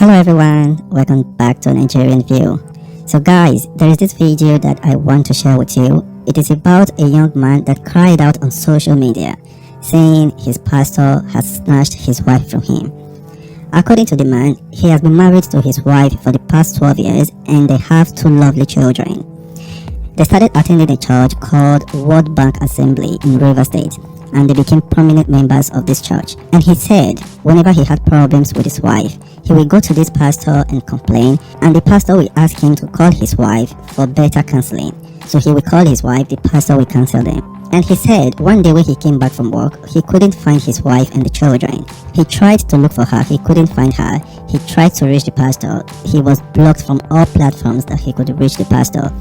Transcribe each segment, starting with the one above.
Hello everyone, welcome back to Nigerian View. So guys, there is this video that I want to share with you. It is about a young man that cried out on social media, saying his pastor has snatched his wife from him. According to the man, he has been married to his wife for the past 12 years and they have two lovely children. They started attending a church called World Bank Assembly in River State, and they became prominent members of this church. And he said whenever he had problems with his wife, he will go to this pastor and complain, and the pastor will ask him to call his wife for better counseling. So he will call his wife, the pastor will counsel them. And he said one day when he came back from work, he couldn't find his wife and the children. He tried to look for her, he couldn't find her. He tried to reach the pastor. He was blocked from all platforms that he could reach the pastor.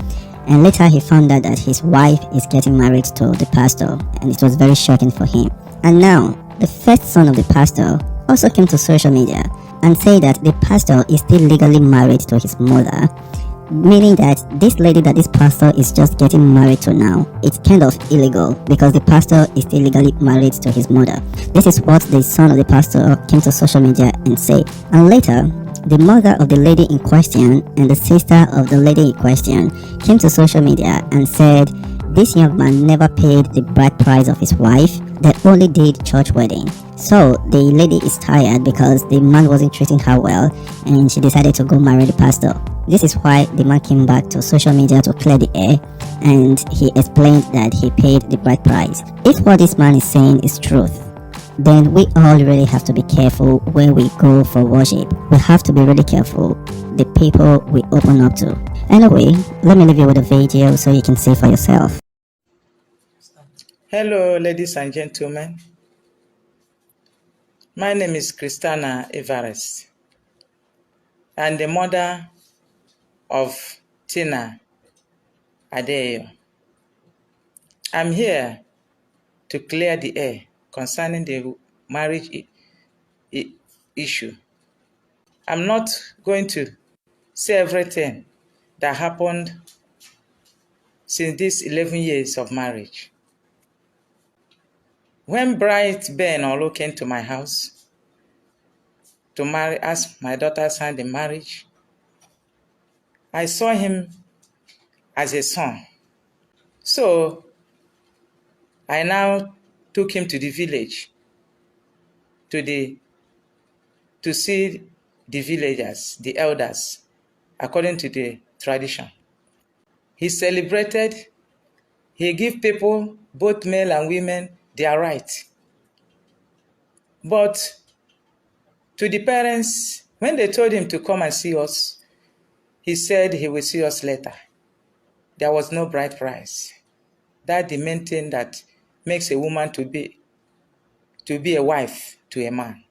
And later he found out that his wife is getting married to the pastor, and it was very shocking for him. And now, the first son of the pastor also came to social media and said that the pastor is still legally married to his mother, meaning that this lady that this pastor is just getting married to now, it's kind of illegal because the pastor is still legally married to his mother. This is what the son of the pastor came to social media and said. And later, the mother of the lady in question and the sister of the lady in question came to social media and said this young man never paid the bride price of his wife, they only did church wedding. So the lady is tired because the man wasn't treating her well and she decided to go marry the pastor. This is why the man came back to social media to clear the air, and he explained that he paid the bride price. If what this man is saying is truth, then we all really have to be careful when we go for worship. We have to be really careful the people we open up to. Anyway, let me leave you with a video so you can see for yourself. Hello, ladies and gentlemen. My name is Christina Everest. I'm the mother of Tina Adeyo. I'm here to clear the air concerning the marriage issue. I'm not going to say everything that happened since these 11 years of marriage. When bride Ben Olu came to my house to marry, ask my daughter's hand in marriage, I saw him as a son. So I now took him to the village to see the villagers, the elders, according to the tradition. He celebrated, he gave people, both male and women, their right. But to the parents, when they told him to come and see us, he said he will see us later. There was no bride price. That's the main thing that makes a woman to be a wife to a man.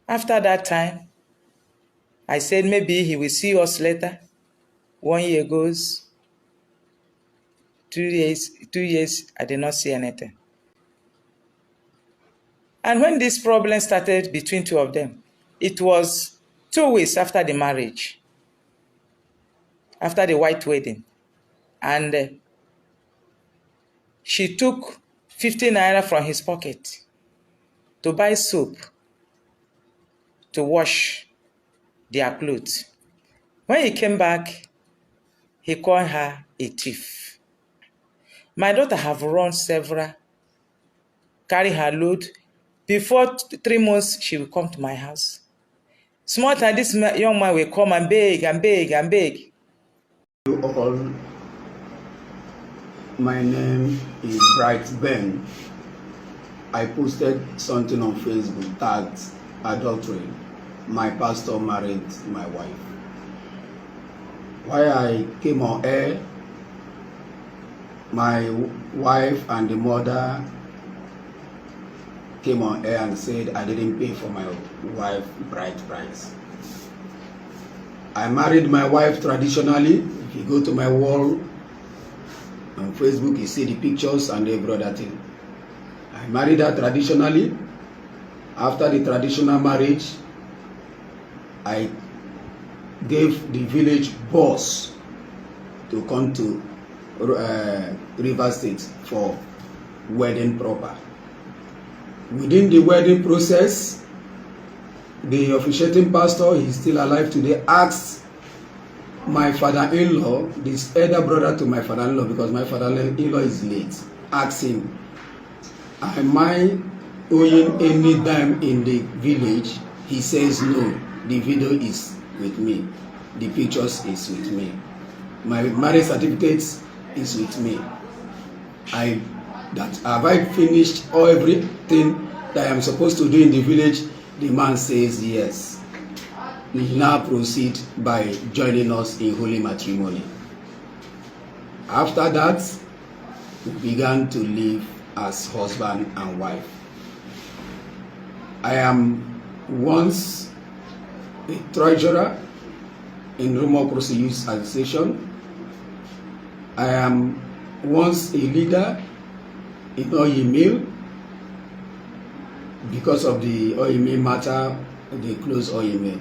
After that time, I said maybe he will see us later. 1 year goes, 2 years, I did not see anything. And when this problem started between two of them, it was 2 weeks after the marriage, after the white wedding. And she took 50 naira from his pocket to buy soap to wash their clothes. When he came back, he called her a thief. My daughter have run several, carry her load. Before 3 months, she will come to my house. Small time, this young man will come and beg and beg and beg. You all, my name is Bright Ben. I posted something on Facebook tagged adultery. My pastor married my wife. While I came on air, my wife and the mother came on air and said I didn't pay for my wife bride price. I married my wife traditionally. If you go to my wall on Facebook, you see the pictures and every other thing. I married her traditionally. After the traditional marriage, I gave the village boss to come to River State for wedding proper. Within the wedding process, the officiating pastor, he's still alive today, asked my father-in-law, this elder brother to my father-in-law, because my father-in-law is late, asked him, am I owing any dime in the village? He says no, the video is with me, the pictures is with me, my marriage certificate is with me. Have I finished all everything that I am supposed to do in the village? The man says yes. We now proceed by joining us in holy matrimony. After that, we began to live as husband and wife. I am once a treasurer in Roma Crossing Youth Association. I am once a leader in oil mill. Because of the oil mill matter, they closed oil mill.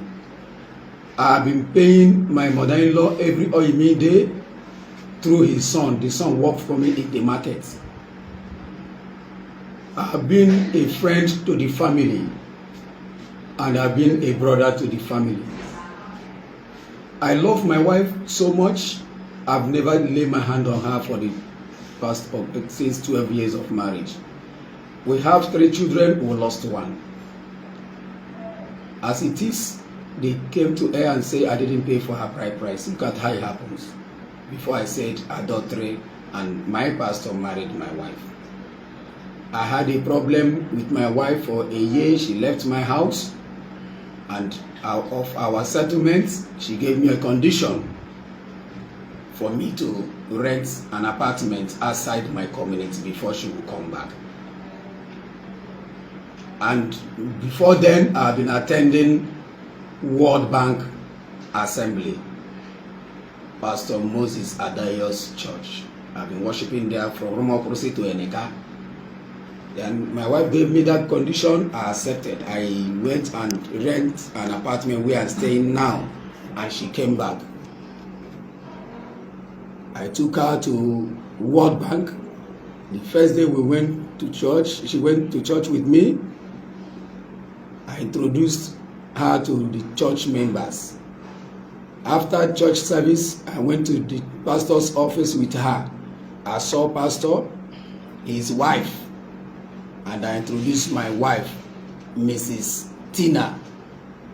I have been paying my mother-in-law every oil mill day through his son. The son worked for me in the market. I have been a friend to the family, and I have been a brother to the family. I love my wife so much. I've never laid my hand on her for the past since 12 years of marriage. We have 3 children, we lost 1. As it is, they came to her and say I didn't pay for her bride price. Look at how it happens. Before I said adultery, and my pastor married my wife. I had a problem with my wife for a year. She left my house, and out of our settlement, she gave me a condition for me to rent an apartment outside my community before she would come back. And before then, I've been attending World Bank Assembly, Pastor Moses Adayo's church. I've been worshiping there from Roma Crossing to Eneka. And my wife gave me that condition. I accepted. I went and rent an apartment where I'm staying now, and she came back. I took her to World Bank. The first day we went to church, she went to church with me. I introduced her to the church members. After church service, I went to the pastor's office with her. I saw pastor, his wife, and I introduced my wife, Mrs. Tina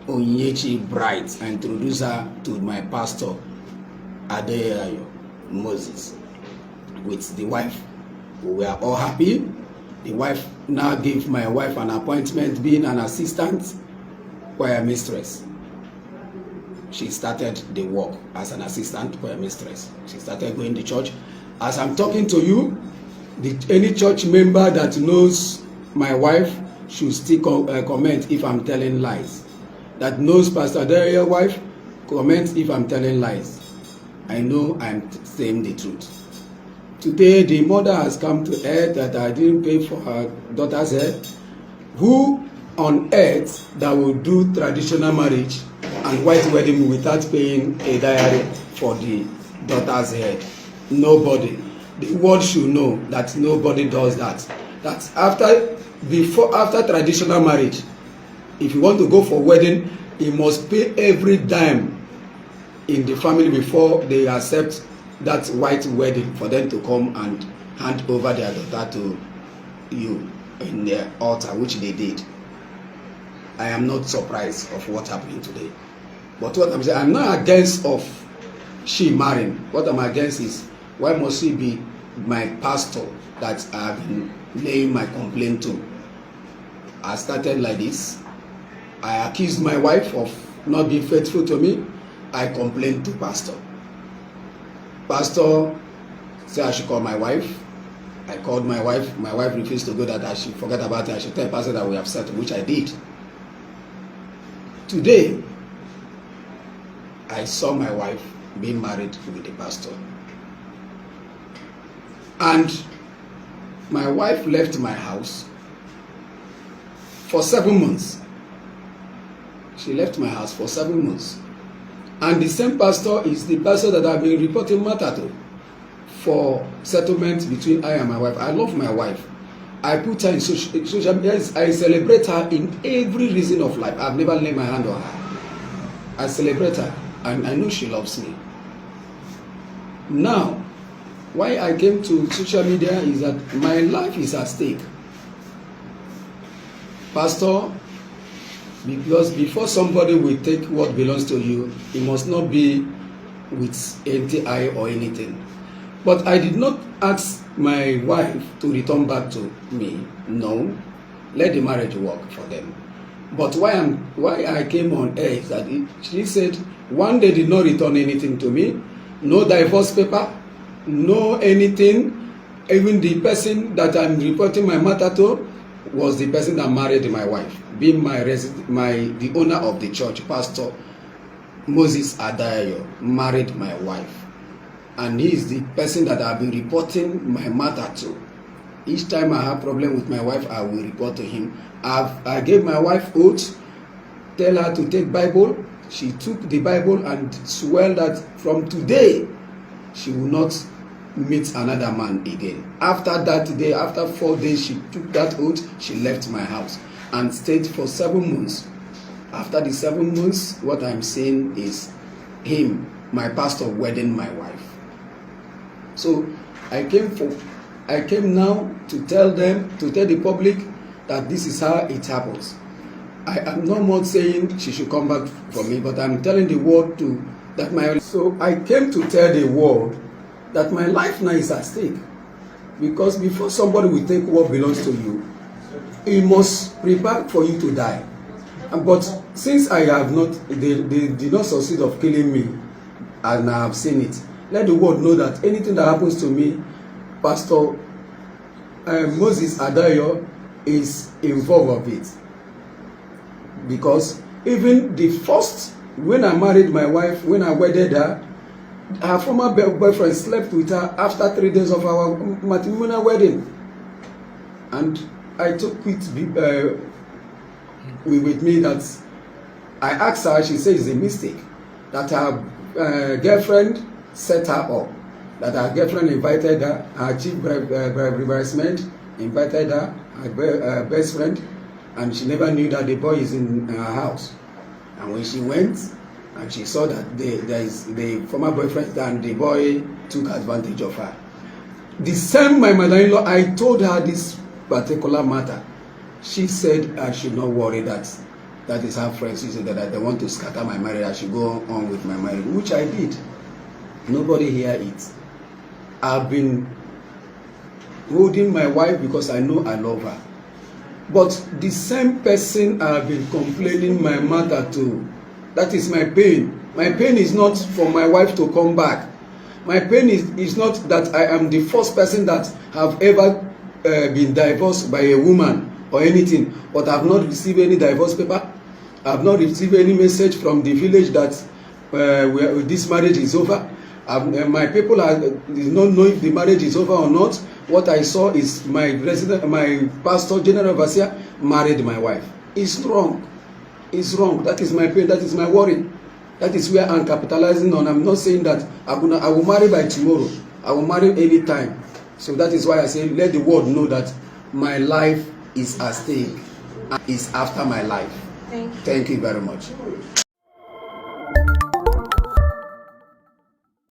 Onyechi Bright. I introduced her to my pastor, Adeyayo Moses, with the wife. We were all happy. The wife now gave my wife an appointment being an assistant choir mistress. She started the work as an assistant choir mistress. She started going to church. As I'm talking to you, any church member that knows my wife should still comment if I'm telling lies. That knows Pastor Daria's wife, comment if I'm telling lies. I know I'm saying the truth. Today, the mother has come to earth that I didn't pay for her daughter's hair. Who on earth that will do traditional marriage and white wedding without paying a diary for the daughter's hair? Nobody. The world should know that nobody does that. That after traditional marriage, if you want to go for wedding, you must pay every dime in the family before they accept that white wedding for them to come and hand over their daughter to you in their altar, which they did. I am not surprised of what happened today. But what I'm saying, I'm not against of she marrying. What I'm against is, why must she be my pastor that I've been laying my complaint to? I started like this. I accused my wife of not being faithful to me. I complained to pastor. Pastor said I should call my wife. I called my wife. My wife refused to go, that I should forget about it. I should tell pastor that we have settled, which I did. Today, I saw my wife being married with the pastor. And my wife left my house for 7 months. She left my house for 7 months. And the same pastor is the pastor that I've been reporting matter to for settlement between I and my wife. I love my wife. I put her in social media. I celebrate her in every reason of life. I've never laid my hand on her. I celebrate her, and I know she loves me. Now, why I came to social media is that my life is at stake. Pastor, because before somebody will take what belongs to you, it must not be with NTI or anything. But I did not ask my wife to return back to me. No, let the marriage work for them. But why I came on air is that she said one, they did not return anything to me, no divorce paper, no anything. Even the person that I'm reporting my matter to was the person that married my wife, being the owner of the church, Pastor Moses Adayo, married my wife. And he is the person that I've been reporting my matter to. Each time I have problem with my wife, I will report to him. I gave my wife oath, tell her to take Bible. She took the Bible and swore that from today, she will not meet another man again. After that day, after 4 days, she took that oath, she left my house and stayed for 7 months. After the 7 months, what I'm saying is him, my pastor, wedding my wife. So I came now to tell them, to tell the public that this is how it happens. I am no more saying she should come back for me, but I'm telling the world so I came to tell the world that my life now is at stake. Because before somebody will take what belongs to you, he must prepare for you to die. But since I have not, they did not succeed of killing me, and I have seen it, let the world know that anything that happens to me, Pastor Moses Adayo is involved of it. Because even the first, when I married my wife, when I wedded her former boyfriend slept with her after 3 days of our matrimonial wedding. And I took it with me that I asked her, she says it's a mistake, that her girlfriend set her up, that her girlfriend invited her chief bridesmaid invited her best friend, and she never knew that the boy is in her house. And when she went and she saw that there is the former boyfriend and the boy took advantage of her. The same my mother-in-law, I told her this particular matter. She said I should not worry, that is her friends. She said that they want to scatter my marriage, I should go on with my marriage, which I did. Nobody hear it. I've been holding my wife because I know I love her. But the same person I've been complaining my matter to, that is my pain. My pain is not for my wife to come back. My pain is not that I am the first person that have ever been divorced by a woman or anything, but I have not received any divorce paper. I have not received any message from the village that this marriage is over. My people did not know if the marriage is over or not. What I saw is my pastor, General Vasia, married my wife. It's wrong. It's wrong. That is my pain. That is my worry. That is where I'm capitalizing on. I'm not saying that I will marry by tomorrow. I will marry any time. So that is why I say let the world know that my life is at stake. Is after my life. Thank you. Thank you very much.